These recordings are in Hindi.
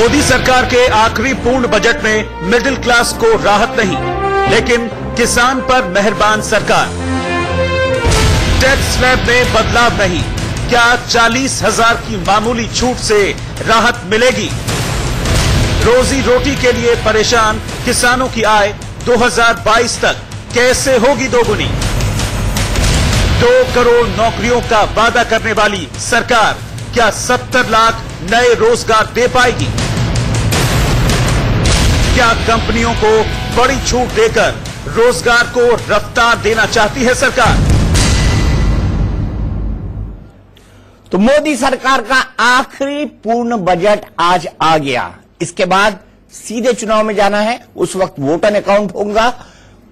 मोदी सरकार के आखिरी पूर्ण बजट में मिडिल क्लास को राहत नहीं, लेकिन किसान पर मेहरबान सरकार। टैक्स स्लैब में बदलाव नहीं, क्या 40,000 की मामूली छूट से राहत मिलेगी? रोजी रोटी के लिए परेशान किसानों की आय 2022 तक कैसे होगी दोगुनी? 2 करोड़ नौकरियों का वादा करने वाली सरकार क्या 70 लाख नए रोजगार दे पाएगी? क्या कंपनियों को बड़ी छूट देकर रोजगार को रफ्तार देना चाहती है सरकार? तो मोदी सरकार का आखिरी पूर्ण बजट आज आ गया। इसके बाद सीधे चुनाव में जाना है, उस वक्त वोट एंड अकाउंट होगा।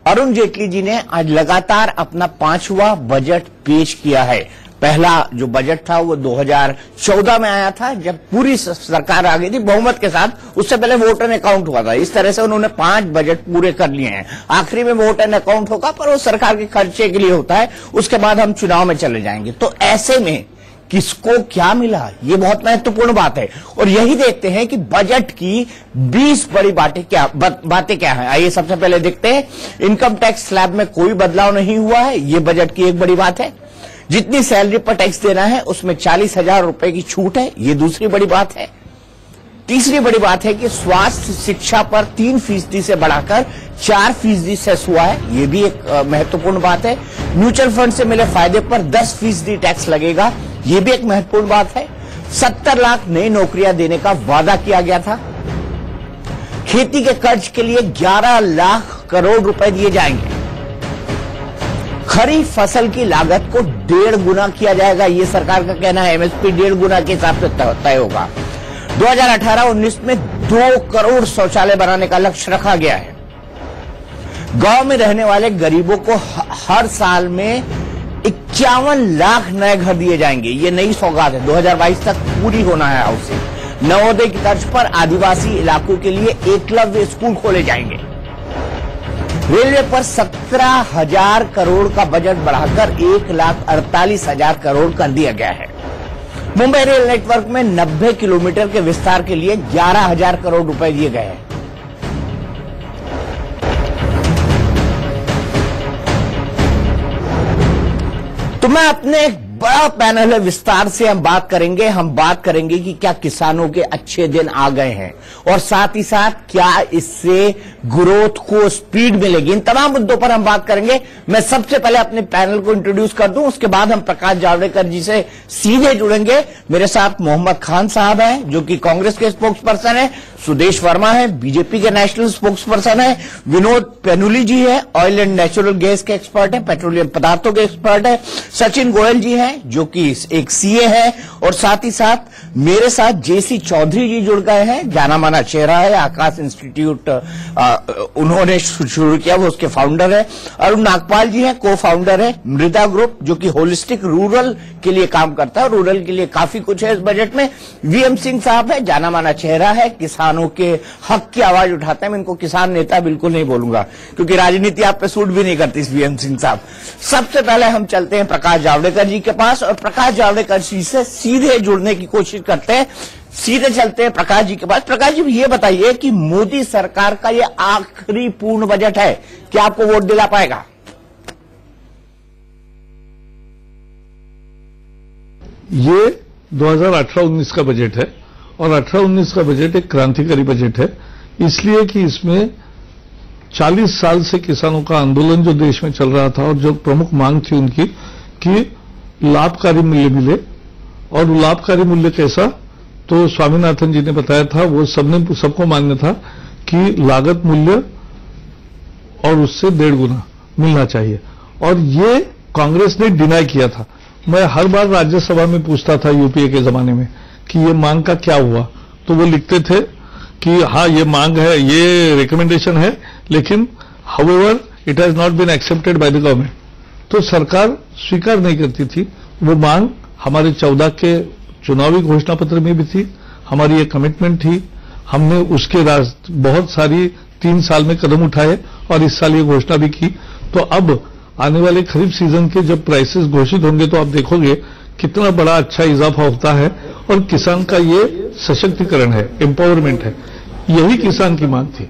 अरुण जेटली जी ने आज लगातार अपना 5वां बजट पेश किया है। पहला जो बजट था वो 2014 में आया था, जब पूरी सरकार आ गई थी बहुमत के साथ। उससे पहले वोट एंड अकाउंट हुआ था। इस तरह से उन्होंने 5 बजट पूरे कर लिए हैं। आखिरी में वोट एंड अकाउंट होगा, पर वो सरकार के खर्चे के लिए होता है। उसके बाद हम चुनाव में चले जाएंगे। तो ऐसे में किसको क्या मिला, ये बहुत महत्वपूर्ण बात है। और यही देखते हैं कि बजट की 20 बड़ी बातें क्या हैं। आइए सबसे पहले देखते हैं। इनकम टैक्स स्लैब में कोई बदलाव नहीं हुआ है, ये बजट की एक बड़ी बात है। जितनी सैलरी पर टैक्स देना है उसमें 40,000 रुपए की छूट है, ये दूसरी बड़ी बात है। तीसरी बड़ी बात है कि स्वास्थ्य शिक्षा पर 3% से बढ़ाकर 4% सेस हुआ है, ये भी एक महत्वपूर्ण बात है। म्यूचुअल फंड से मिले फायदे पर 10% टैक्स लगेगा, ये भी एक महत्वपूर्ण बात है। 70 लाख नई नौकरियां देने का वादा किया गया था। खेती के कर्ज के लिए 11 लाख करोड़ रुपए दिए जाएंगे। खरीफ फसल की लागत को 1.5 गुना किया जाएगा, ये सरकार का कहना है। एमएसपी 1.5 गुना के हिसाब से तय होगा। 2018-19 में 2 करोड़ शौचालय बनाने का लक्ष्य रखा गया है। गांव में रहने वाले गरीबों को हर साल में 51 लाख नए घर दिए जाएंगे, ये नई सौगात है। 2022 तक पूरी होना है हाउसिंग। नवोदय की तर्ज पर आदिवासी इलाकों के लिए एकलव्य स्कूल खोले जाएंगे। रेलवे पर 17,000 करोड़ का बजट बढ़ाकर 1,48,000 करोड़ कर दिया गया है। मुंबई रेल नेटवर्क में 90 किलोमीटर के विस्तार के लिए 11,000 करोड़ रुपए दिए गए हैं। तो मैं अपने एक बड़ा पैनल है, विस्तार से हम बात करेंगे कि क्या किसानों के अच्छे दिन आ गए हैं और साथ ही साथ क्या इससे ग्रोथ को स्पीड मिलेगी। इन तमाम मुद्दों पर हम बात करेंगे। मैं सबसे पहले अपने पैनल को इंट्रोड्यूस कर दूं, उसके बाद हम प्रकाश जावड़ेकर जी से सीधे जुड़ेंगे। मेरे साथ मोहम्मद खान साहब हैं, जो कि कांग्रेस के स्पोक्स पर्सन है। सुदेश वर्मा है, बीजेपी के नेशनल स्पोक्स पर्सन है। विनोद पेनुली जी है, ऑयल एंड नेचुरल गैस के एक्सपर्ट है, पेट्रोलियम पदार्थों के एक्सपर्ट है। सचिन गोयल जी हैं, जो कि एक सीए है। और साथ ही साथ मेरे साथ जेसी चौधरी जी जुड़ गए हैं, जाना माना चेहरा है, आकाश इंस्टीट्यूट उन्होंने शुरू किया, वो उसके फाउंडर है। अरुण नागपाल जी हैं, को फाउंडर है मृदा ग्रुप, जो कि होलिस्टिक रूरल के लिए काम करता है। रूरल के लिए काफी कुछ है इस बजट में। वीएम सिंह साहब है, जाना माना चेहरा है, किसानों के हक की आवाज उठाते हैं। मैं इनको किसान नेता बिल्कुल नहीं बोलूंगा, क्योंकि राजनीति आप पे सूट भी नहीं करती वीएम सिंह साहब। सबसे पहले हम चलते हैं प्रकाश जावड़ेकर जी के पास और प्रकाश जावड़ेकर जी से सीधे जुड़ने की कोशिश करते हैं। सीधे चलते हैं प्रकाश जी के पास। प्रकाश जी, ये बताइए कि मोदी सरकार का ये आखिरी पूर्ण बजट है, क्या आपको वोट दिला पाएगा? ये 2018-19 का बजट है और 18-19 का बजट एक क्रांतिकारी बजट है, इसलिए कि इसमें 40 साल से किसानों का आंदोलन जो देश में चल रहा था और जो प्रमुख मांग थी उनकी कि लाभकारी मूल्य मिले। और लाभकारी मूल्य कैसा, तो स्वामीनाथन जी ने बताया था, वो सबको मान्य था कि लागत मूल्य और उससे 1.5 गुना मिलना चाहिए। और ये कांग्रेस ने डिनाई किया था। मैं हर बार राज्यसभा में पूछता था यूपीए के जमाने में कि ये मांग का क्या हुआ, तो वो लिखते थे कि हाँ ये मांग है, ये रिकमेंडेशन है, लेकिन however it has not been accepted by the government. तो सरकार स्वीकार नहीं करती थी वो मांग। हमारे 14 के चुनावी घोषणा पत्र में भी थी, हमारी एक कमिटमेंट थी। हमने उसके बहुत सारी 3 साल में कदम उठाए और इस साल ये घोषणा भी की। तो अब आने वाले खरीफ सीजन के जब प्राइसेस घोषित होंगे तो आप देखोगे कितना बड़ा अच्छा इजाफा होता है और किसान का ये सशक्तिकरण है, एम्पावरमेंट है। यही किसान की मांग थी।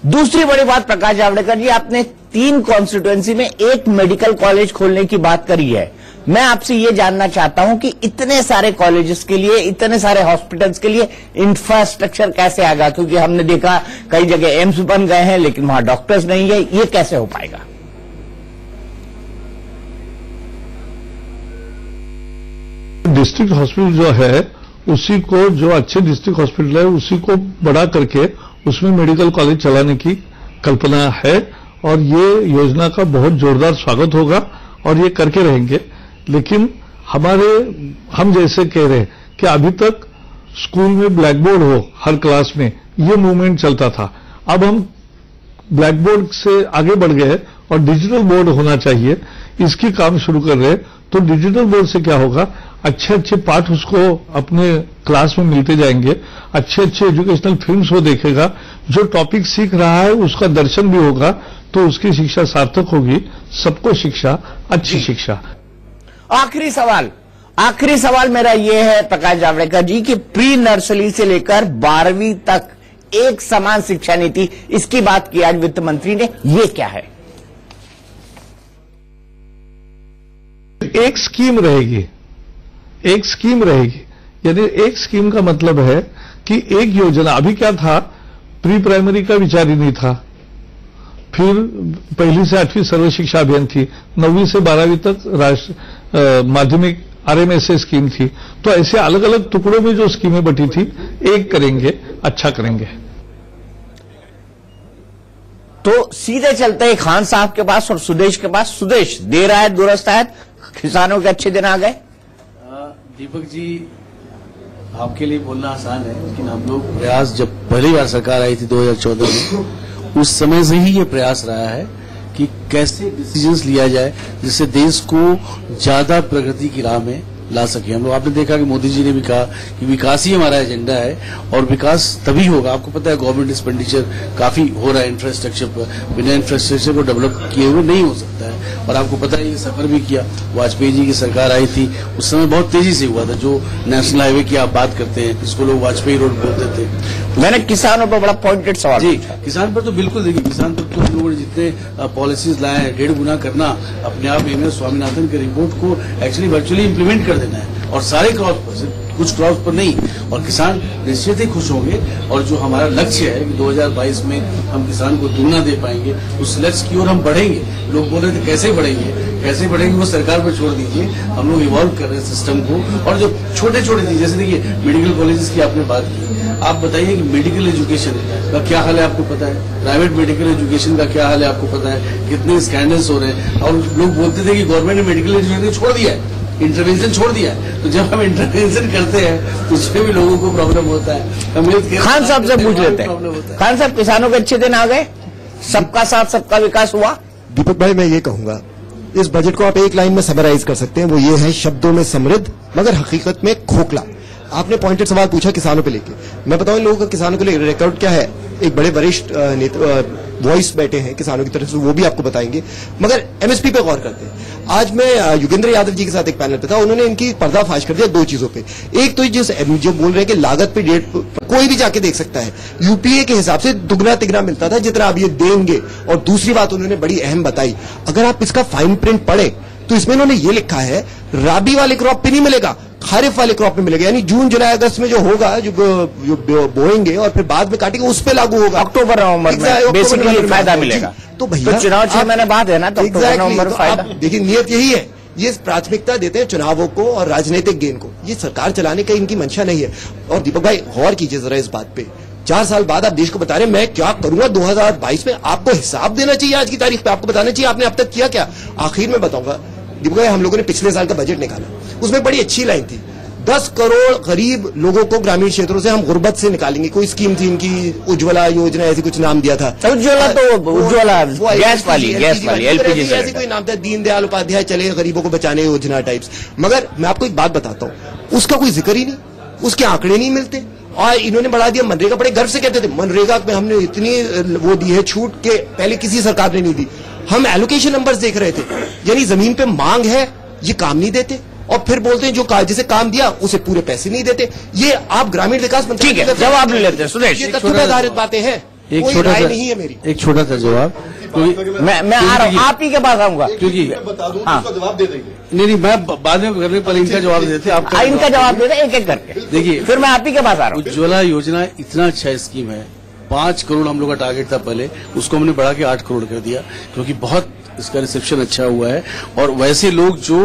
दूसरी बड़ी बात प्रकाश जावड़ेकर जी, आपने 3 कॉन्स्टिट्यूएंसी में एक मेडिकल कॉलेज खोलने की बात करी है। मैं आपसे यह जानना चाहता हूं कि इतने सारे कॉलेजेस के लिए, इतने सारे हॉस्पिटल्स के लिए इंफ्रास्ट्रक्चर कैसे आएगा? क्योंकि हमने देखा कई जगह एम्स बन गए हैं लेकिन वहां डॉक्टर्स नहीं है, ये कैसे हो पाएगा? डिस्ट्रिक्ट हॉस्पिटल जो है उसी को, जो अच्छे डिस्ट्रिक्ट हॉस्पिटल है उसी को बड़ा करके उसमें मेडिकल कॉलेज चलाने की कल्पना है और ये योजना का बहुत जोरदार स्वागत होगा और ये करके रहेंगे। लेकिन हम जैसे कह रहे हैं कि अभी तक स्कूल में ब्लैक बोर्ड हो हर क्लास में, ये मूवमेंट चलता था। अब हम ब्लैक बोर्ड से आगे बढ़ गए और डिजिटल बोर्ड होना चाहिए, इसकी काम शुरू कर रहे हैं। तो डिजिटल बोर्ड से क्या होगा, अच्छे अच्छे पाठ उसको अपने क्लास में मिलते जाएंगे, अच्छे अच्छे एजुकेशनल फिल्म्स वो देखेगा, जो टॉपिक सीख रहा है उसका दर्शन भी होगा, तो उसकी शिक्षा सार्थक होगी। सबको शिक्षा, अच्छी शिक्षा। आखिरी सवाल मेरा यह है प्रकाश जावड़ेकर जी कि प्री नर्सरी से लेकर 12वीं तक एक समान शिक्षा नीति, इसकी बात की आज वित्त मंत्री ने, ये क्या है? एक स्कीम रहेगी, एक स्कीम रहेगी। यानी एक स्कीम का मतलब है कि एक योजना, अभी क्या था, प्री प्राइमरी का विचार ही नहीं था, फिर 1ली से 8वीं सर्व शिक्षा अभियान थी, 9वीं से 12वीं तक माध्यमिक RMSA स्कीम थी। तो ऐसे अलग अलग टुकड़ों में जो स्कीमें बटी थी, एक करेंगे, अच्छा करेंगे। तो सीधे चलते हैं खान साहब के पास और सुदेश के पास। सुदेश, देर आयत दुरुस्त आयत, किसानों के अच्छे दिन आ गए। दीपक जी, आपके लिए बोलना आसान है, लेकिन हम लोग प्रयास, जब पहली बार सरकार आई थी 2014 में, उस समय से ही ये प्रयास रहा है कि कैसे डिसीजंस लिया जाए जिससे देश को ज्यादा प्रगति की राह में ला सके। हम लोग, आपने देखा कि मोदी जी ने भी कहा कि विकास ही हमारा एजेंडा है और विकास तभी होगा। आपको पता है गवर्नमेंट एक्सपेंडिचर काफी हो रहा है इंफ्रास्ट्रक्चर पर, बिना इंफ्रास्ट्रक्चर को डेवलप किए हुए नहीं हो सकता है। और आपको पता है ये सफर भी किया, वाजपेयी जी की सरकार आई थी उस समय बहुत तेजी से हुआ था। जो नेशनल हाईवे की आप बात करते हैं, जिसको लोग वाजपेयी रोड बोलते थे। मैंने किसानों पर बड़ा पॉइंटेड सवाल जी, किसान पर तो बिल्कुल, देखिए किसान पर तो हम लोगों ने जितने पॉलिसीज लाए हैं, 1.5 गुना करना अपने आप में, स्वामीनाथन की रिपोर्ट को एक्चुअली वर्चुअली इंप्लीमेंट कर देना है और सारे क्रॉप पर, कुछ क्रॉप पर नहीं। और किसान निश्चित ही खुश होंगे। और जो हमारा लक्ष्य है कि 2022 में हम किसान को दुगना दे पाएंगे, उस लक्ष्य की ओर हम बढ़ेंगे। लोग बोल रहे थे कैसे बढ़ेंगे, वो सरकार पर छोड़ दीजिए। हम लोग इवॉल्व कर रहे हैं सिस्टम को। और जो छोटे छोटे चीज, जैसे देखिए मेडिकल कॉलेजेस की आपने बात की, आप बताइए कि मेडिकल एजुकेशन का क्या हाल है आपको पता है? प्राइवेट मेडिकल एजुकेशन का क्या हाल है आपको पता है? कितने स्कैंडल्स हो रहे हैं। और लोग बोलते थे कि गवर्नमेंट ने मेडिकल एजुकेशन छोड़ दिया है, इंटरवेंशन छोड़ दिया है। तो जब हम इंटरवेंशन करते हैं तो उसमें भी लोगों को प्रॉब्लम होता है। खान साहब से पूछ लेते हैं। खान साहब, किसानों के अच्छे दिन आ गए, सबका साथ सबका विकास हुआ? दीपक भाई, मैं ये कहूंगा, इस बजट को आप एक लाइन में समराइज कर सकते हैं, वो ये है, शब्दों में समृद्ध मगर हकीकत में खोखला। आपने पॉइंटेड सवाल पूछा किसानों पे लेके, मैं बताऊं इन लोगों का किसानों के लिए रिकॉर्ड क्या है। एक बड़े वरिष्ठ वॉइस बैठे हैं किसानों की तरफ से, वो भी आपको बताएंगे। मगर MSP पे गौर करते हैं। आज मैं योगेंद्र यादव जी के साथ एक पैनल पे था, उन्होंने इनकी पर्दाफाश कर दिया 2 चीजों पे। एक तो जो बोल रहे हैं कि लागत पे डेट कोई भी जाके देख सकता है, UPA के हिसाब से दुगना तिगना मिलता था जितना अब ये देंगे। और दूसरी बात उन्होंने बड़ी अहम बताई, अगर आप इसका फाइन प्रिंट पढ़े तो इसमें उन्होंने ये लिखा है, राबी वाले क्रॉप पे नहीं मिलेगा, खरीफ वाले क्रॉप में मिलेगा। यानी जून जुलाई अगस्त में जो होगा, जो बोएंगे और फिर बाद में काटेंगे, उस पे लागू होगा। अक्टूबर नवंबर में बेसिकली फायदा मिलेगा। तो भैया, चुनाव 6 महीने बाद है ना, तो अक्टूबर नवंबर फायदा। देखिए, नियत यही है, ये प्राथमिकता देते हैं चुनावों को और राजनीतिक गेन को। ये सरकार चलाने का इनकी मंशा नहीं है। और दीपक भाई, गौर कीजिए जरा इस बात पे, 4 साल बाद आप देश को बता रहे हैं मैं क्या करूंगा 2022 में। आपको हिसाब देना चाहिए आज की तारीख पे, आपको बताना चाहिए आपने अब तक किया क्या। आखिर में बताऊंगा दीपक भाई, हम लोगों ने पिछले साल का बजट निकाला, उसमें बड़ी अच्छी लाइन थी, 10 करोड़ गरीब लोगों को ग्रामीण क्षेत्रों से हम गुर्बत से निकालेंगे। कोई स्कीम थी इनकी, उज्ज्वला योजना, ऐसी कुछ नाम दिया था। उज्ज्वला तो उज्ज्वला गैस वाली LPG ऐसी कोई नाम था, दीनदयाल उपाध्याय चले गरीबों को बचाने योजना टाइप्स। मगर मैं आपको एक बात बताता हूँ, उसका कोई जिक्र ही नहीं, उसके आंकड़े नहीं मिलते। और इन्होंने बढ़ा दिया मनरेगा, बड़े गर्व से कहते थे मनरेगा में हमने इतनी वो दी है छूट के पहले किसी सरकार ने नहीं दी। हम एलोकेशन नंबर्स देख रहे थे, यानी जमीन पे मांग है ये काम नहीं देते और फिर बोलते हैं जो जिसे काम दिया उसे पूरे पैसे नहीं देते। ये आप ग्रामीण विकास मंत्री, ठीक है, जवाब ले लेते हैं सुरेश। ये तथ्य पे आधारित बातें हैं, कोई राय नहीं है मेरी। एक छोटा सा जवाब, मैं आ रहा हूँ, आप ही के पास आऊंगा, क्योंकि बता दूं तो जवाब दे देंगे। नहीं मैं बाद में करने पर इनका जवाब देते, आप इनका जवाब दे दें एक एक करके। देखिए, फिर मैं आप ही के पास आ रहा हूँ। उज्ज्वला योजना इतना अच्छा स्कीम है, 5 करोड़ हम लोग का टारगेट था पहले, उसको हमने बढ़ा के 8 करोड़ कर दिया, क्योंकि बहुत इसका रिसेप्शन अच्छा हुआ है। और वैसे लोग जो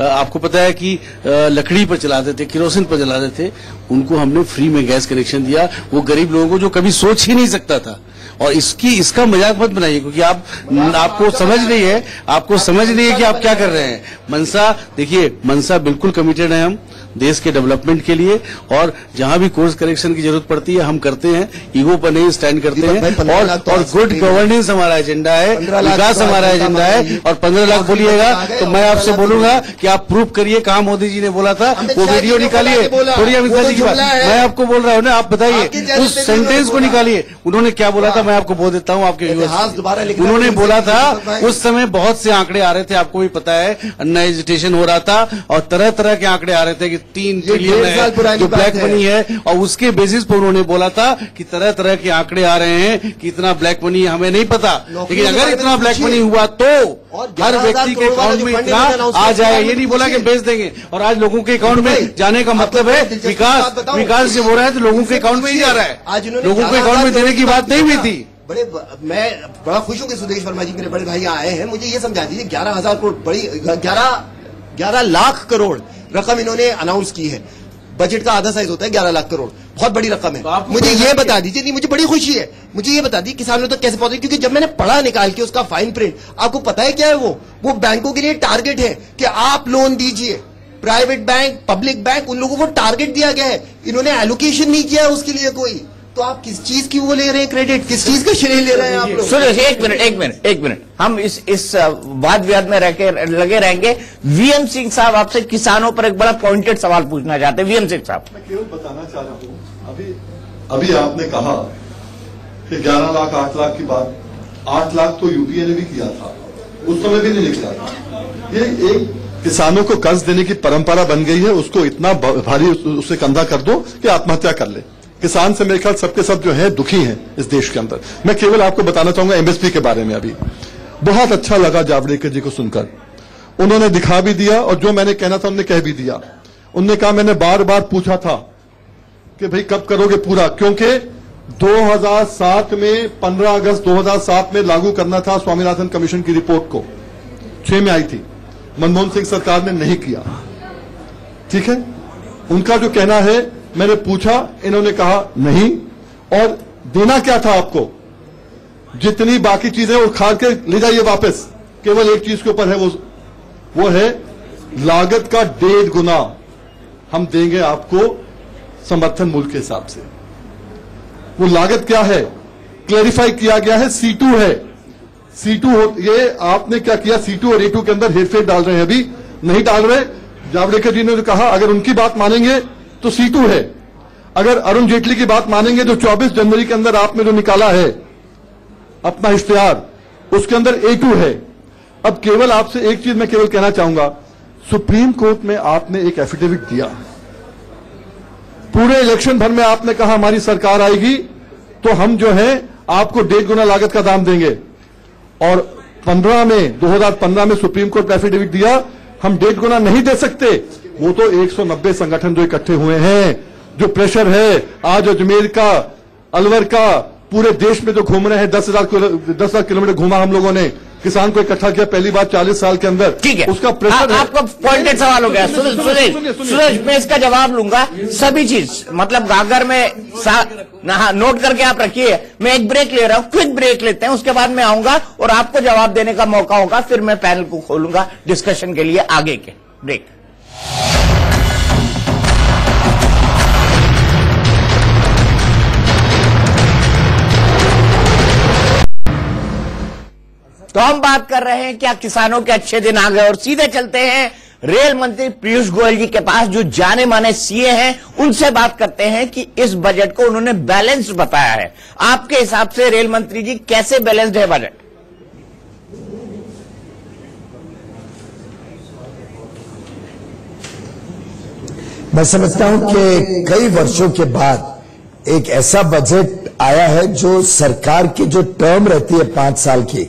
आपको पता है कि लकड़ी पर चलाते थे, केरोसिन पर चलाते थे, उनको हमने फ्री में गैस कनेक्शन दिया, वो गरीब लोगों को जो कभी सोच ही नहीं सकता था। और इसका मजाक मत बनाइए, क्योंकि आपको समझ नहीं है, कि आप क्या कर रहे हैं। मनसा, देखिए मनसा बिल्कुल कमिटेड है हम देश के डेवलपमेंट के लिए, और जहां भी कोर्स करेक्शन की जरूरत पड़ती है हम करते हैं, ईगो पर नहीं स्टैंड करते हैं। और गुड गवर्नेंस हमारा एजेंडा है, विकास हमारा एजेंडा है। और 15 लाख बोलिएगा तो मैं आपसे बोलूंगा कि आप प्रूव करिए कहां मोदी जी ने बोला था, वो वीडियो निकालिए। थोड़ी अमित शाह जी की बात मैं आपको बोल रहा हूँ ना, आप बताइए उस सेंटेंस को निकालिए, उन्होंने क्या बोला था, मैं आपको बोल देता हूँ आपके व्यूअर्स। उन्होंने बोला था उस समय बहुत से आंकड़े आ रहे थे, आपको भी पता है, अन्ना एजिटेशन हो रहा था और तरह तरह के आंकड़े आ रहे थे कि 3 ट्रिलियन है जो ब्लैक मनी है, और उसके बेसिस पर उन्होंने बोला था कि तरह तरह के आंकड़े आ रहे हैं कि इतना ब्लैक मनी हमें नहीं पता, लेकिन अगर इतना ब्लैक मनी हुआ तो हर व्यक्ति के अकाउंट में इतना आ जाए। ये नहीं बोला कि बेच देंगे, और आज लोगों के अकाउंट में जाने का मतलब है विकास जब हो रहा है तो लोगों के अकाउंट में ही जा रहा है, लोगों के अकाउंट में देने की बात नहीं हुई थी। मैं बड़ा खुश हूं कि सुदेश वर्मा जी मेरे बड़े भाई आए हैं। मुझे ये समझा दीजिए 11,000 करोड़, बड़ी 11 लाख करोड़ रकम इन्होंने अनाउंस की है। बजट का आधा साइज होता है 11 लाख करोड़, बहुत बड़ी रकम है। मुझे ये बता दीजिए, नहीं मुझे बड़ी खुशी है, मुझे ये बता दीजिए किसानों तक कैसे पहुंचे, क्योंकि जब मैंने पढ़ा निकाल के उसका फाइन प्रिंट, आपको पता है क्या है वो बैंकों के लिए टारगेट है कि आप लोन दीजिए, प्राइवेट बैंक, पब्लिक बैंक, उन लोगों को टारगेट दिया गया है, इन्होंने एलोकेशन नहीं किया है उसके लिए कोई। तो आप किस चीज की वो ले रहे हैं क्रेडिट, किस चीज का श्रेय ले रहे हैं आप लोग? सुरेश एक मिनट, हम इस वाद विवाद में लगे रहेंगे। वीएम सिंह साहब आपसे किसानों पर एक बड़ा पॉइंटेड सवाल पूछना चाहते हैं। वीएम सिंह साहब, मैं केवल बताना चाह रहा हूं, अभी आपने कहा कि 11 लाख 8 लाख की बात, 8 लाख तो यूपीए ने भी किया था, उस समय भी नहीं निकला था। ये एक किसानों को कर्ज देने की परंपरा बन गई है, उसको इतना भारी उसे कंधा कर दो कि आत्महत्या कर ले। किसान से मेरे ख्याल सबके सब जो है दुखी हैं इस देश के अंदर। मैं केवल आपको बताना चाहूंगा एमएसपी के बारे में। अभी बहुत अच्छा लगा जावड़ेकर जी को सुनकर, उन्होंने दिखा भी दिया और जो मैंने कहना था उन्होंने कह भी दिया। उन्होंने कहा मैंने बार बार पूछा था कि भाई कब करोगे पूरा, क्योंकि 2007 में 15 अगस्त 2007 में लागू करना था स्वामीनाथन कमीशन की रिपोर्ट को, 6 में आई थी, मनमोहन सिंह सरकार ने नहीं किया। ठीक है, उनका जो कहना है, मैंने पूछा, इन्होंने कहा नहीं। और देना क्या था आपको, जितनी बाकी चीजें उखाड़ के ले जाइए वापस, केवल एक चीज के ऊपर है, वो है लागत का 1.5 गुना हम देंगे आपको समर्थन मूल्य के हिसाब से। वो लागत क्या है क्लैरिफाई किया गया है, C2 है। C2 ये आपने क्या किया, C2 और A2 के अंदर हेरफेर डाल रहे हैं, अभी नहीं डाल रहे। जावड़ेकर जी ने जो कहा अगर उनकी बात मानेंगे तो C2 है, अगर अरुण जेटली की बात मानेंगे जो 24 जनवरी के अंदर आपने जो निकाला है अपना इश्तिहार, उसके अंदर A2 है। अब केवल आपसे एक चीज मैं केवल कहना चाहूंगा, सुप्रीम कोर्ट में आपने एक एफिडेविट दिया, पूरे इलेक्शन भर में आपने कहा हमारी सरकार आएगी तो हम जो है आपको 1.5 गुना लागत का दाम देंगे, और 2015 में सुप्रीम कोर्ट ने एफिडेविट दिया हम 1.5 गुना नहीं दे सकते। वो तो 190 संगठन जो इकट्ठे हुए हैं, जो प्रेशर है आज अजमेर का, अलवर का, पूरे देश में जो घूम रहे हैं, 10,000 किलोमीटर घूमा हम लोगों ने, किसान को इकट्ठा किया पहली बार 40 साल के अंदर। ठीक है, उसका प्रेशर आपका पॉइंटेड सवाल हो गया। सुरेश मैं इसका जवाब लूंगा, सभी चीज मतलब गागर में नोट करके आप रखिए। मैं एक ब्रेक ले रहा हूं, क्विक ब्रेक लेते हैं, उसके बाद मैं आऊंगा और आपको जवाब देने का मौका होगा, फिर मैं पैनल को खोलूंगा डिस्कशन के लिए आगे के। ब्रेक। तो हम बात कर रहे हैं क्या किसानों के अच्छे दिन आ गए, और सीधे चलते हैं रेल मंत्री पीयूष गोयल जी के पास, जो जाने माने सीए हैं। उनसे बात करते हैं कि इस बजट को उन्होंने बैलेंस्ड बताया है। आपके हिसाब से रेल मंत्री जी कैसे बैलेंस्ड है बजट? मैं समझता हूं कि कई वर्षों के बाद एक ऐसा बजट आया है जो सरकार की जो टर्म रहती है 5 साल की,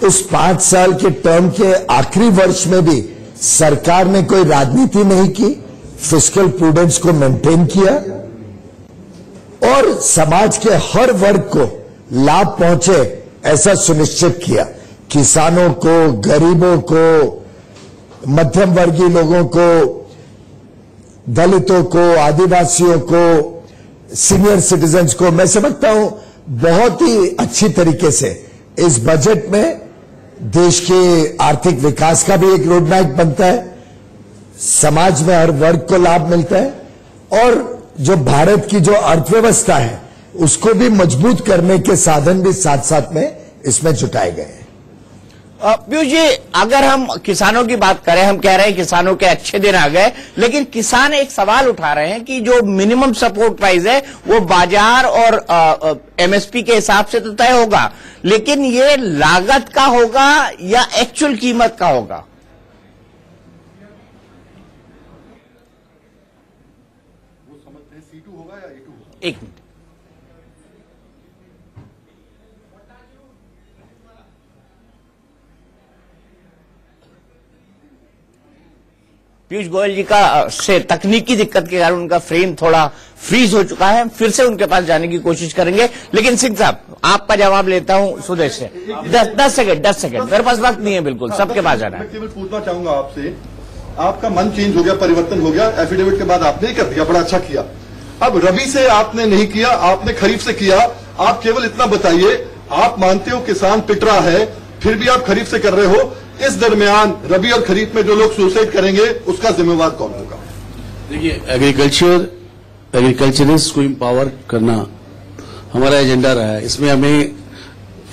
उस 5 साल के टर्म के आखिरी वर्ष में भी सरकार ने कोई राजनीति नहीं की, फिस्कल प्रूडेंस को मेंटेन किया और समाज के हर वर्ग को लाभ पहुंचे ऐसा सुनिश्चित किया। किसानों को, गरीबों को, मध्यम वर्गीय लोगों को, दलितों को, आदिवासियों को, सीनियर सिटीजन्स को, मैं समझता हूं बहुत ही अच्छी तरीके से इस बजट में देश के आर्थिक विकास का भी एक रोड मैप बनता है, समाज में हर वर्ग को लाभ मिलता है और जो भारत की जो अर्थव्यवस्था है उसको भी मजबूत करने के साधन भी साथ साथ में इसमें जुटाए गए हैं। पीयूष जी, अगर हम किसानों की बात करें, हम कह रहे हैं किसानों के अच्छे दिन आ गए, लेकिन किसान एक सवाल उठा रहे हैं कि जो मिनिमम सपोर्ट प्राइस है वो बाजार और एमएसपी के हिसाब से तो तय होगा, लेकिन ये लागत का होगा या एक्चुअल कीमत का होगा? वो समझते हैं C2 होगा या A2 होगा? एक मिनट, पीयूष गोयल जी का से तकनीकी दिक्कत के कारण उनका फ्रेम थोड़ा फ्रीज हो चुका है, फिर से उनके पास जाने की कोशिश करेंगे। लेकिन सिंह साहब, आपका जवाब लेता हूं सुदेश से। 10 सेकंड, मेरे पास वक्त नहीं है, बिल्कुल सबके पास जाना है। मैं केवल पूछना चाहूंगा आपसे, आपका मन चेंज हो गया, परिवर्तन हो गया, एफिडेविट के बाद आपने कर दिया, बड़ा अच्छा किया। अब रबी से आपने नहीं किया, आपने खरीफ से किया। आप केवल इतना बताइए, आप मानते हो किसान पिट रहा है, फिर भी आप खरीफ से कर रहे हो, इस दरमियान रबी और खरीफ में जो लोग सुसाइड करेंगे उसका जिम्मेवार कौन होगा? देखिए, एग्रीकल्चरिस्ट को एम्पावर करना हमारा एजेंडा रहा है। इसमें हमें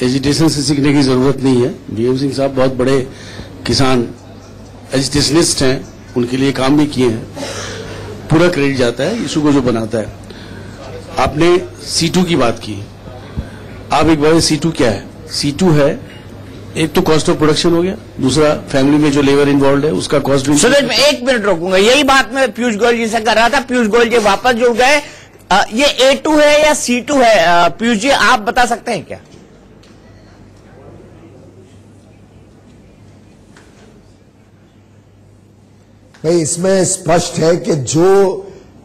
एजिटेशन से सीखने की जरूरत नहीं है। बीएम सिंह साहब बहुत बड़े किसान एजिटेशनिस्ट हैं, उनके लिए काम भी किए हैं। पूरा क्रेडिट जाता है इशू को जो बनाता है। आपने C2 की बात की, आप एक बार C2 क्या है? C2 है, एक तो कॉस्ट ऑफ प्रोडक्शन हो गया, दूसरा फैमिली में जो लेबर इन्वॉल्व है उसका कॉस्ट। सुदेश, मैं 1 मिनट रोकूंगा, यही बात मैं पीयूष गोयल जी से कर रहा था। पीयूष गोयल जी वापस जुड़ गए। ये A2 है या C2 है? पीयूष जी, आप बता सकते हैं क्या? भाई, इसमें स्पष्ट है कि जो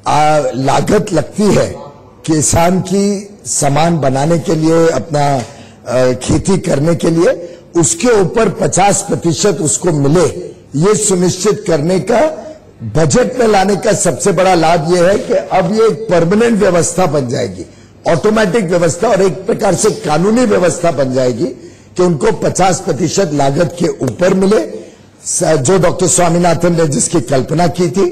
लागत लगती है किसान की सामान बनाने के लिए, अपना खेती करने के लिए, उसके ऊपर 50% उसको मिले, ये सुनिश्चित करने का बजट में लाने का सबसे बड़ा लाभ यह है कि अब ये एक परमानेंट व्यवस्था बन जाएगी, ऑटोमेटिक व्यवस्था और एक प्रकार से कानूनी व्यवस्था बन जाएगी कि उनको 50% लागत के ऊपर मिले, जो डॉक्टर स्वामीनाथन ने जिसकी कल्पना की थी।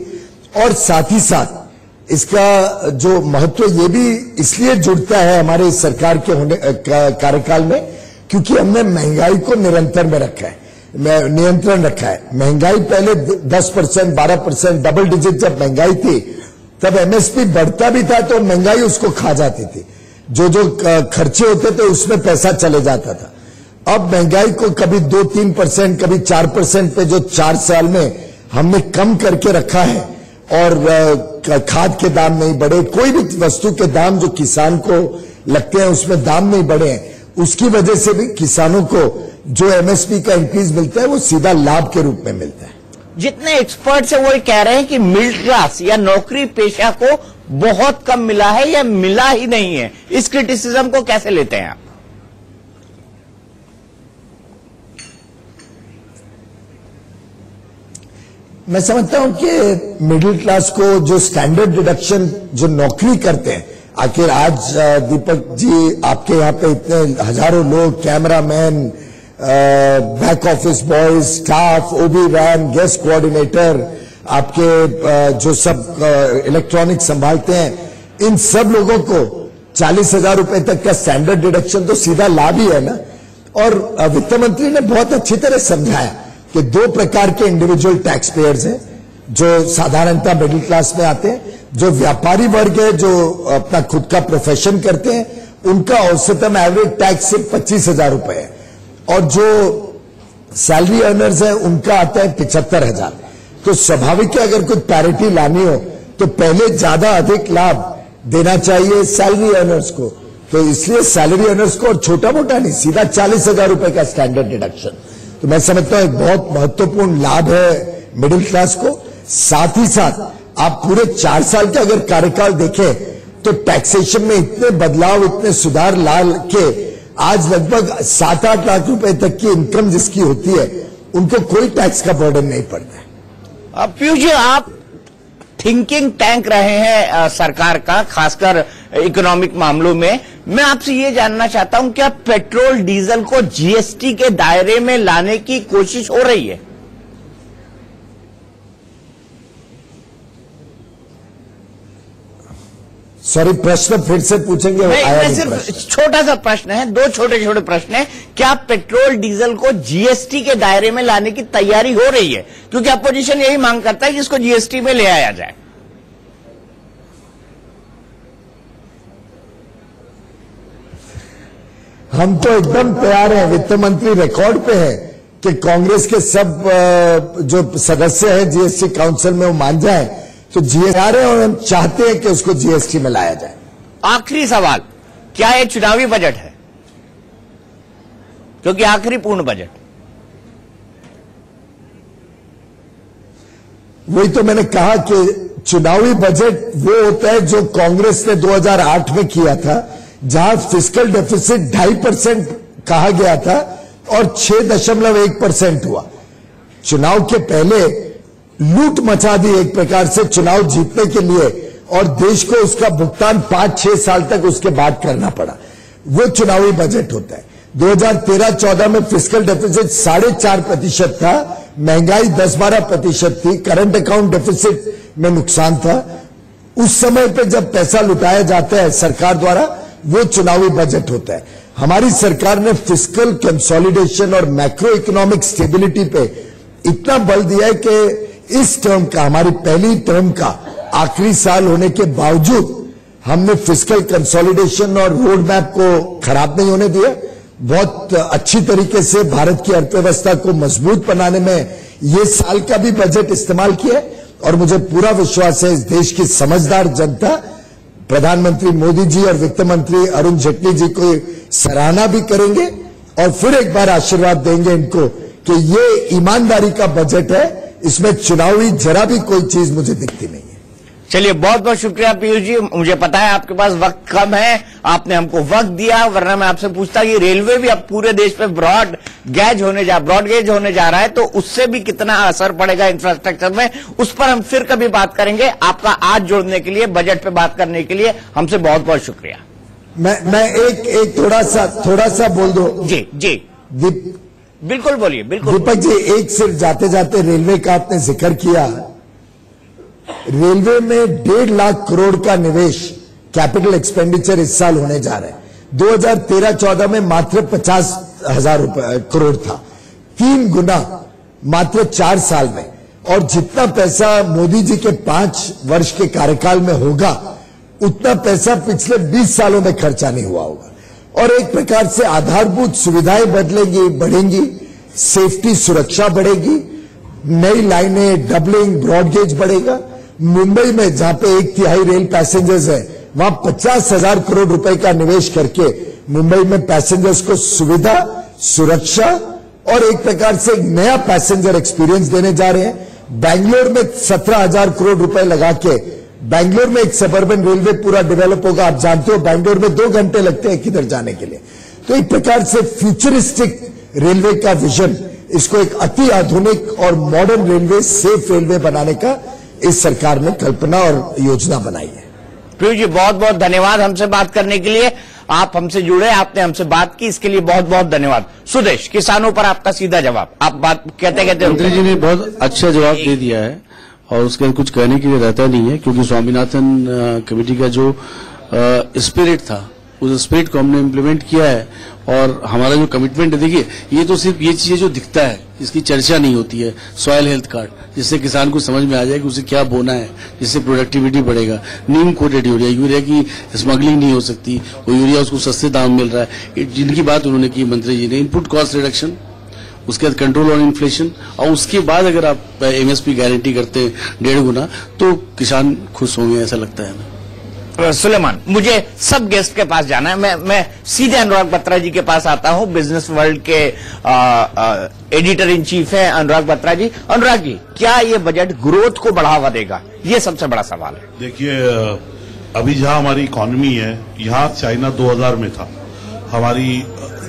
और साथ ही साथ इसका जो महत्व ये भी इसलिए जुड़ता है हमारे सरकार के कार्यकाल में, क्योंकि हमने महंगाई को निरंतर में रखा है, नियंत्रण रखा है। महंगाई पहले 10%, 12%, डबल डिजिट जब महंगाई थी तब एमएसपी बढ़ता भी था तो महंगाई उसको खा जाती थी, जो खर्चे होते थे उसमें पैसा चले जाता था। अब महंगाई को कभी 2-3%, कभी 4% पे जो 4 साल में हमने कम करके रखा है और खाद के दाम नहीं बढ़े, कोई भी वस्तु के दाम जो किसान को लगते हैं उसमें दाम नहीं बढ़े हैं, उसकी वजह से भी किसानों को जो एमएसपी का इंक्रीज मिलता है वो सीधा लाभ के रूप में मिलता है। जितने एक्सपर्ट्स हैं वो कह रहे हैं कि मिडिल क्लास या नौकरी पेशा को बहुत कम मिला है या मिला ही नहीं है। इस क्रिटिसिज्म को कैसे लेते हैं आप? मैं समझता हूं कि मिडिल क्लास को जो स्टैंडर्ड डिडक्शन जो नौकरी करते हैं, आखिर आज दीपक जी आपके यहाँ पे इतने हजारों लोग, cameraman, back office boys, staff, OB van, guest coordinator, आपके जो सब इलेक्ट्रॉनिक संभालते हैं, इन सब लोगों को 40,000 रुपए तक का स्टैंडर्ड डिडक्शन तो सीधा लाभ ही है ना। और वित्त मंत्री ने बहुत अच्छी तरह समझाया कि 2 प्रकार के इंडिविजुअल टैक्स पेयर्स हैं, जो साधारणतः मिडिल क्लास में आते हैं, जो व्यापारी वर्ग है, जो अपना खुद का प्रोफेशन करते हैं, उनका औसतन एवरेज टैक्स सिर्फ 25,000 रुपए है, और जो सैलरी अर्नर्स हैं उनका आता है 75,000। तो स्वाभाविक है अगर कुछ पैरिटी लानी हो तो पहले ज्यादा अधिक लाभ देना चाहिए सैलरी अर्नर्स को। तो इसलिए सैलरी अर्नर्स को, और छोटा मोटा नहीं, सीधा 40,000 रुपए का स्टैंडर्ड डिडक्शन, तो मैं समझता हूं एक बहुत महत्वपूर्ण लाभ है मिडिल क्लास को। साथ ही साथ आप पूरे 4 साल के अगर कार्यकाल देखें तो टैक्सेशन में इतने बदलाव, इतने सुधार ला के आज लगभग 7-8 लाख रुपए तक की इनकम जिसकी होती है उनको कोई टैक्स का बर्डन नहीं पड़ता है। पीयूष जी, आप थिंकिंग टैंक रहे हैं सरकार का, खासकर इकोनॉमिक मामलों में। मैं आपसे ये जानना चाहता हूं, क्या पेट्रोल डीजल को जीएसटी के दायरे में लाने की कोशिश हो रही है? सॉरी, प्रश्न फिर से पूछेंगे? मैं सिर्फ छोटा सा प्रश्न है, 2 छोटे छोटे प्रश्न है। क्या पेट्रोल डीजल को जीएसटी के दायरे में लाने की तैयारी हो रही है? क्योंकि अपोजिशन यही मांग करता है कि इसको जीएसटी में ले आया जाए। हम तो एकदम तैयार हैं, वित्त मंत्री रिकॉर्ड पे है कि कांग्रेस के सब जो सदस्य हैं जीएसटी काउंसिल में वो मान जाए तो जीएसटी आ रहे हैं, और हम चाहते हैं कि उसको जीएसटी में लाया जाए। आखिरी सवाल, क्या ये चुनावी बजट है? क्योंकि आखिरी पूर्ण बजट। वही तो मैंने कहा कि चुनावी बजट वो होता है जो कांग्रेस ने 2008 में किया था, जहां फिस्कल डेफिसिट 2.5% कहा गया था और 6.1% हुआ। चुनाव के पहले लूट मचा दी एक प्रकार से चुनाव जीतने के लिए, और देश को उसका भुगतान 5-6 साल तक उसके बाद करना पड़ा। वो चुनावी बजट होता है। 2013-14 में फिस्कल डेफिसिट 4.5% था, महंगाई 10-12% थी, करंट अकाउंट डेफिसिट में नुकसान था। उस समय पे जब पैसा लुटाया जाता है सरकार द्वारा, वो चुनावी बजट होता है। हमारी सरकार ने फिस्कल कंसोलिडेशन और मैक्रो इकोनॉमिक स्टेबिलिटी पे इतना बल दिया है कि इस टर्म का, हमारी पहली टर्म का आखिरी साल होने के बावजूद हमने फिस्कल कंसोलिडेशन और रोड मैप को खराब नहीं होने दिया। बहुत अच्छी तरीके से भारत की अर्थव्यवस्था को मजबूत बनाने में ये साल का भी बजट इस्तेमाल किया है, और मुझे पूरा विश्वास है इस देश की समझदार जनता प्रधानमंत्री मोदी जी और वित्त मंत्री अरुण जेटली जी को सराहना भी करेंगे, और फिर एक बार आशीर्वाद देंगे इनको कि ये ईमानदारी का बजट है, इसमें चुनावी जरा भी कोई चीज मुझे दिखती नहीं है। चलिए, बहुत बहुत शुक्रिया पीयूष जी। मुझे पता है आपके पास वक्त कम है, आपने हमको वक्त दिया, वरना मैं आपसे पूछता कि रेलवे भी अब पूरे देश पे ब्रॉड गेज होने जा रहा है, तो उससे भी कितना असर पड़ेगा इंफ्रास्ट्रक्चर में, उस पर हम फिर कभी बात करेंगे। आपका आज जुड़ने के लिए, बजट पे बात करने के लिए हमसे बहुत बहुत शुक्रिया। मैं एक थोड़ा सा बोल दो। जी बिल्कुल बोलिए, बिल्कुल। दीपक जी, एक सिर्फ जाते जाते रेलवे का आपने जिक्र किया। रेलवे में 1.5 लाख करोड़ का निवेश, कैपिटल एक्सपेंडिचर इस साल होने जा रहा है। 2013-14 में मात्र 50,000 करोड़ था, 3 गुना मात्र 4 साल में। और जितना पैसा मोदी जी के 5 वर्ष के कार्यकाल में होगा, उतना पैसा पिछले 20 सालों में खर्चा नहीं हुआ होगा। और एक प्रकार से आधारभूत सुविधाएं बढ़ेंगी, सेफ्टी सुरक्षा बढ़ेगी, नई लाइनें, डबलिंग, ब्रॉडगेज बढ़ेगा। मुंबई में जहां पे 1/3 रेल पैसेंजर्स है, वहां 50,000 करोड़ रुपए का निवेश करके मुंबई में पैसेंजर्स को सुविधा, सुरक्षा और एक प्रकार से एक नया पैसेंजर एक्सपीरियंस देने जा रहे हैं। बैंगलोर में 17,000 करोड़ रुपए लगा के बैंगलोर में एक सबर्बन रेलवे पूरा डेवलप होगा। आप जानते हो बैंगलोर में 2 घंटे लगते हैं किधर जाने के लिए। तो एक प्रकार से फ्यूचरिस्टिक रेलवे का विजन, इसको एक अति आधुनिक और मॉडर्न रेलवे, सेफ रेलवे बनाने का इस सरकार ने कल्पना और योजना बनाई है। पीयूष जी, बहुत बहुत धन्यवाद हमसे बात करने के लिए। आप हमसे जुड़े, आपने हमसे बात की, इसके लिए बहुत बहुत धन्यवाद। सुदेश, किसानों पर आपका सीधा जवाब। आप बात कहते मंत्री जी ने बहुत अच्छा जवाब दे दिया है और उसके कुछ कहने के लिए रहता नहीं है, क्योंकि स्वामीनाथन कमेटी का जो स्पिरिट था, उस स्पिरिट को हमने इम्प्लीमेंट किया है। और हमारा जो कमिटमेंट है, देखिए, ये तो सिर्फ ये चीजें जो दिखता है, इसकी चर्चा नहीं होती है। सॉयल हेल्थ कार्ड, जिससे किसान को समझ में आ जाए कि उसे क्या बोना है, जिससे प्रोडक्टिविटी बढ़ेगा। नीम कोटेड यूरिया की स्मगलिंग नहीं हो सकती, वो यूरिया उसको सस्ते दाम मिल रहा है, जिनकी बात उन्होंने की मंत्री जी ने। इनपुट कॉस्ट रिडक्शन, उसके बाद कंट्रोल ऑन इन्फ्लेशन, और उसके बाद अगर आप एमएसपी गारंटी करते हैं 1.5 गुना, तो किसान खुश होंगे, ऐसा लगता है ना। सुलेमान, मुझे सब गेस्ट के पास जाना है। मैं सीधे अनुराग बत्रा जी के पास आता हूं। बिजनेस वर्ल्ड के एडिटर इन चीफ है अनुराग बत्रा जी। अनुराग जी, क्या ये बजट ग्रोथ को बढ़ावा देगा? ये सबसे बड़ा सवाल है। देखिए, अभी जहां हमारी इकोनॉमी है, यहां चाइना 2000 में था। हमारी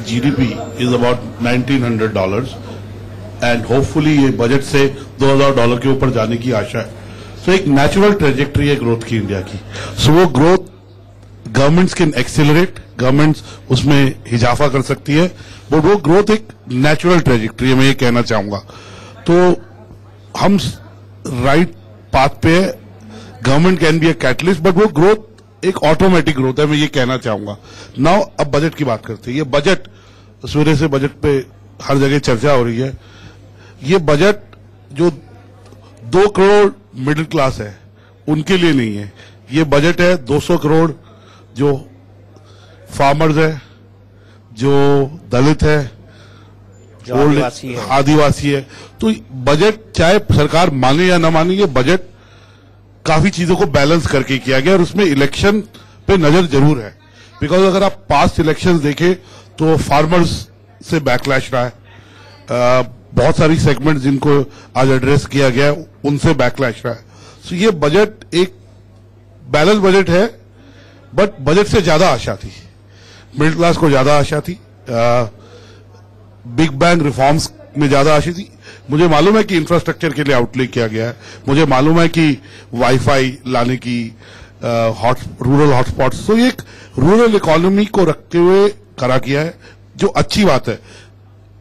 GDP is about $1900 and hopefully ये बजट से $2000 के ऊपर जाने की आशा है। तो एक नेचुरल ट्रेजेक्ट्री है ग्रोथ की इंडिया की। सो वो growth governments can accelerate, governments उसमें इजाफा कर सकती है, बट वो ग्रोथ एक नेचुरल ट्रेजेक्ट्री है, मैं ये कहना चाहूंगा। तो हम राइट पाथ पे है। Government can be a catalyst, but वो ग्रोथ एक ऑटोमेटिक ग्रोथ है, मैं ये कहना चाहूंगा। नाउ अब बजट की बात करते हैं। ये बजट, सवेरे से बजट पे हर जगह चर्चा हो रही है। ये बजट जो 2 करोड़ मिडिल क्लास है उनके लिए नहीं है। ये बजट है 200 करोड़ जो फार्मर्स है, जो दलित है, जो आदिवासी है। तो बजट चाहे सरकार माने या ना माने, ये बजट काफी चीजों को बैलेंस करके किया गया, और उसमें इलेक्शन पे नजर जरूर है। बिकॉज अगर आप पास्ट इलेक्शंस देखें तो फार्मर्स से बैकलैश रहा है, बहुत सारी सेगमेंट जिनको आज एड्रेस किया गया है उनसे बैकलैश रहा है। सो ये बजट एक बैलेंस बजट है, बट बजट से ज्यादा आशा थी, मिडिल क्लास को ज्यादा आशा थी, बिग बैंग रिफॉर्म्स में ज्यादा आशा थी। मुझे मालूम है कि इंफ्रास्ट्रक्चर के लिए आउटले किया गया है, मुझे मालूम है कि वाईफाई लाने की, रूरल हॉटस्पॉट्स, तो एक रूरल इकोनॉमी को रखते हुए करा किया है, जो अच्छी बात है।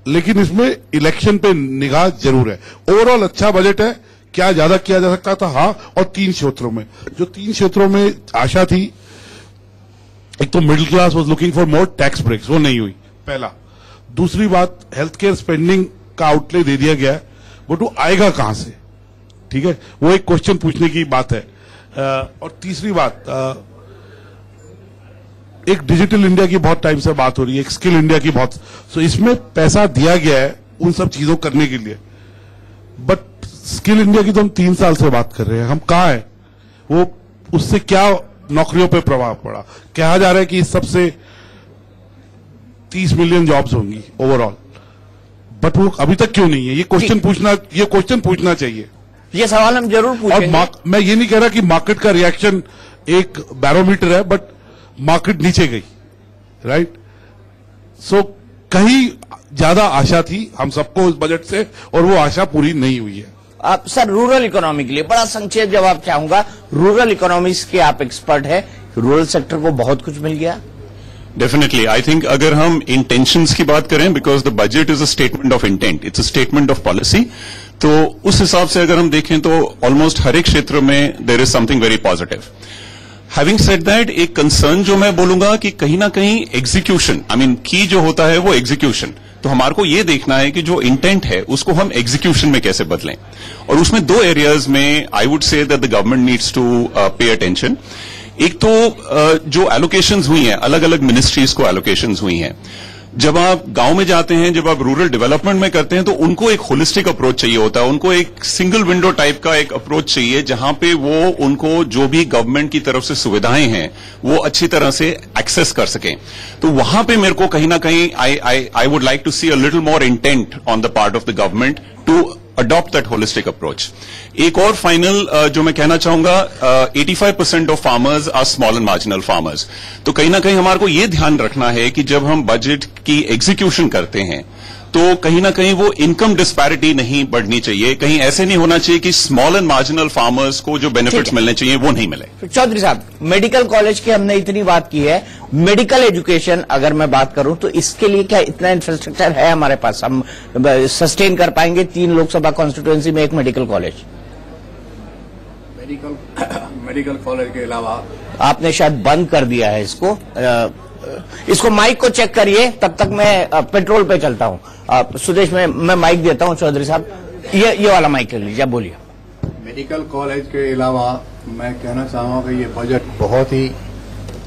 लेकिन इसमें इलेक्शन पे निगाह जरूर है। ओवरऑल अच्छा बजट है। क्या ज्यादा किया जा सकता था? हाँ। और 3 क्षेत्रों में, जो 3 क्षेत्रों में आशा थी, एक तो middle class was looking for more tax breaks, वो नहीं हुई, पहला। दूसरी बात, हेल्थ केयर स्पेंडिंग का आउटले दे दिया गया है, बट वो आएगा कहां से? ठीक है, वो एक क्वेश्चन पूछने की बात है। और तीसरी बात, एक डिजिटल इंडिया की बहुत टाइम से बात हो रही है, एक स्किल इंडिया की बहुत, सो इसमें पैसा दिया गया है उन सब चीजों करने के लिए। बट स्किल इंडिया की तो हम 3 साल से बात कर रहे हैं, हम कहां हैं? वो उससे क्या नौकरियों पे प्रभाव पड़ा? कहा जा रहा है कि इस सबसे 30 मिलियन जॉब्स होंगी ओवरऑल, बट वो अभी तक क्यों नहीं है? ये क्वेश्चन पूछना चाहिए। ये सवाल हम जरूर पूछेंगे। और मैं ये नहीं कह रहा कि मार्केट का रिएक्शन एक बैरोमीटर है, बट मार्केट नीचे गई, राइट? सो कहीं ज्यादा आशा थी हम सबको इस बजट से, और वो आशा पूरी नहीं हुई है। आप सर, रूरल इकोनॉमी के लिए बड़ा संक्षेप जवाब चाहूंगा। रूरल इकोनॉमिक्स के आप एक्सपर्ट हैं, रूरल सेक्टर को बहुत कुछ मिल गया? डेफिनेटली, आई थिंक अगर हम इंटेंशंस की बात करें, because the budget is a statement of intent, it's a statement of policy, तो उस हिसाब से अगर हम देखें तो ऑलमोस्ट हर एक क्षेत्र में there is something very positive. Having said that, एक कंसर्न जो मैं बोलूंगा कि कहीं ना कहीं एग्जीक्यूशन, की जो होता है वो एग्जीक्यूशन, तो हमारे को ये देखना है कि जो इंटेंट है उसको हम एग्जीक्यूशन में कैसे बदलें, और उसमें 2 एरियाज में I would say that the government needs to pay attention. एक तो जो एलोकेशंस हुई हैं, अलग अलग मिनिस्ट्रीज को एलोकेशंस हुई हैं, जब आप गांव में जाते हैं, जब आप रूरल डेवलपमेंट में करते हैं, तो उनको एक होलिस्टिक अप्रोच चाहिए होता है, उनको एक सिंगल विंडो टाइप का एक अप्रोच चाहिए, जहां पे वो उनको जो भी गवर्नमेंट की तरफ से सुविधाएं हैं वो अच्छी तरह से एक्सेस कर सकें। तो वहां पे मेरे को कहीं ना कहीं I would like to see a little more intent on the part of the government to adopt that holistic approach. एक और फाइनल जो मैं कहना चाहूंगा, 85% of farmers are small and marginal farmers, तो कहीं ना कहीं हमारे को ये ध्यान रखना है कि जब हम बजट की एग्जीक्यूशन करते हैं तो कहीं ना कहीं वो इनकम डिस्पैरिटी नहीं बढ़नी चाहिए, कहीं ऐसे नहीं होना चाहिए कि स्मॉल एंड मार्जिनल फार्मर्स को जो बेनिफिट्स मिलने चाहिए वो नहीं मिले। चौधरी साहब, मेडिकल कॉलेज की हमने इतनी बात की है, मेडिकल एजुकेशन अगर मैं बात करूं तो इसके लिए क्या इतना इंफ्रास्ट्रक्चर है हमारे पास? हम सस्टेन कर पाएंगे 3 लोकसभा कॉन्स्टिट्यूएंसी में एक मेडिकल कॉलेज? मेडिकल कॉलेज के अलावा आपने शायद बंद कर दिया है इसको माइक को चेक करिए, तब तक मैं पेट्रोल पे चलता हूं। सुदेश, मैं माइक देता हूं चौधरी साहब, ये वाला माइक ले लीजिए, बोलिए। मेडिकल कॉलेज के अलावा मैं कहना चाहूंगा कि ये बजट बहुत ही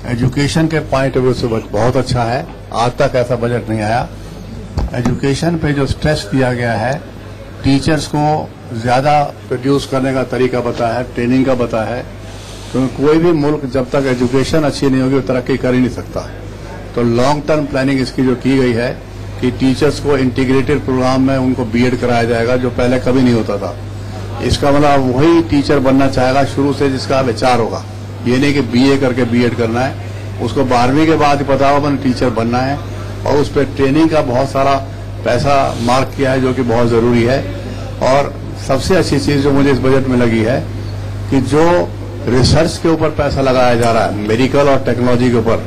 एजुकेशन के पॉइंट ऑफ व्यू से बहुत अच्छा है। आज तक ऐसा बजट नहीं आया। एजुकेशन पे जो स्ट्रेस दिया गया है, टीचर्स को ज्यादा प्रोड्यूस करने का तरीका बताया है, ट्रेनिंग का बताया है, क्योंकि कोई भी मुल्क जब तक एजुकेशन अच्छी नहीं होगी वो तरक्की कर ही नहीं सकता। तो लॉन्ग टर्म प्लानिंग इसकी जो की गई है कि टीचर्स को इंटीग्रेटेड प्रोग्राम में उनको बीएड कराया जाएगा, जो पहले कभी नहीं होता था। इसका मतलब वही टीचर बनना चाहेगा शुरू से जिसका विचार होगा, ये नहीं कि बीए करके बीएड करना है, उसको 12वीं के बाद ही पता होगा मैंने टीचर बनना है। और उस पर ट्रेनिंग का बहुत सारा पैसा मार्क किया है, जो कि बहुत जरूरी है। और सबसे अच्छी चीज जो मुझे इस बजट में लगी है कि जो रिसर्च के ऊपर पैसा लगाया जा रहा है, मेडिकल और टेक्नोलॉजी के ऊपर,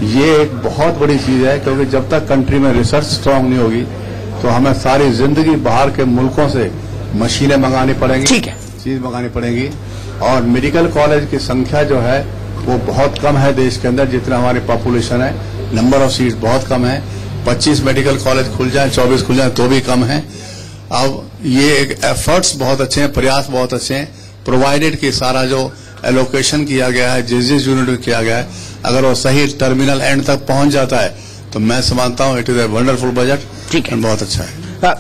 ये एक बहुत बड़ी चीज है, क्योंकि जब तक कंट्री में रिसर्च स्ट्रांग नहीं होगी तो हमें सारी जिंदगी बाहर के मुल्कों से मशीनें मंगानी पड़ेंगी, ठीक है, चीज मंगानी पड़ेंगी। और मेडिकल कॉलेज की संख्या जो है वो बहुत कम है देश के अंदर, जितना हमारी पॉपुलेशन है, नंबर ऑफ सीट्स बहुत कम है। 25 मेडिकल कॉलेज खुल जाए, 24 खुल जाए तो भी कम है। अब ये एक एफर्ट्स बहुत अच्छे हैं, प्रयास बहुत अच्छे हैं, प्रोवाइडेड कि सारा जो एलोकेशन किया गया है, जिस यूनिट में किया गया है, अगर वो सही टर्मिनल एंड तक पहुंच जाता है तो मैं समझता हूं it is a wonderful budget. ठीक है, बहुत अच्छा है।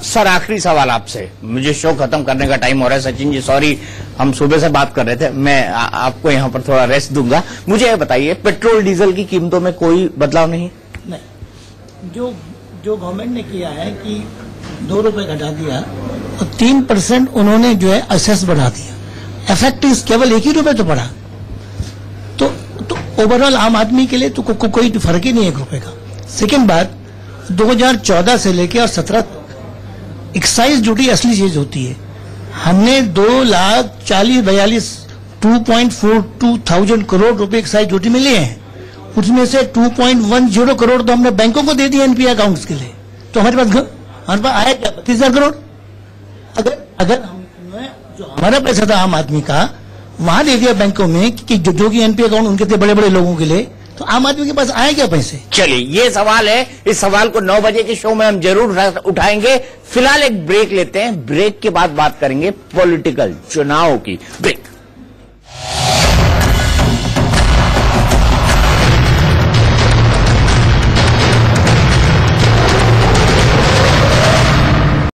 सर आखिरी सवाल आपसे, मुझे शो खत्म करने का टाइम हो रहा है। सचिन जी सॉरी, हम सुबह से बात कर रहे थे, मैं आपको यहाँ पर थोड़ा रेस्ट दूंगा। मुझे ये बताइए, पेट्रोल डीजल की कीमतों में कोई बदलाव नहीं? जो गवर्नमेंट ने किया है कि 2 रुपए घटा दिया और 3% उन्होंने जो है असेस बढ़ा दिया, इफेक्टिव केवल 1 ही रुपए तो बढ़ा, तो ओवरऑल आम आदमी के लिए तो कोई फर्क ही नहीं है 1 रुपए का। सेकेंड बात, 2014 से लेकर और 17 एक्साइज ड्यूटी असली चीज होती है। हमने 2,40,42 2.42 करोड़ रुपए एक्साइज ड्यूटी में लिए हैं, उसमें से 2.10 करोड़ तो हमने बैंकों को दे दिया एनपीए अकाउंट्स के लिए। तो हमारे पास आया क्या, 32,000 करोड़। अगर जो हमारा पैसा था आम आदमी का वहां दे दिया बैंकों में कि जो कि एनपीए अकाउंट उनके थे बड़े बड़े लोगों के लिए, तो आम आदमी के पास आए क्या पैसे? चलिए, ये सवाल है, इस सवाल को 9 बजे के शो में हम जरूर उठाएंगे। फिलहाल एक ब्रेक लेते हैं, ब्रेक के बाद बात करेंगे पॉलिटिकल चुनाव की। ब्रेक।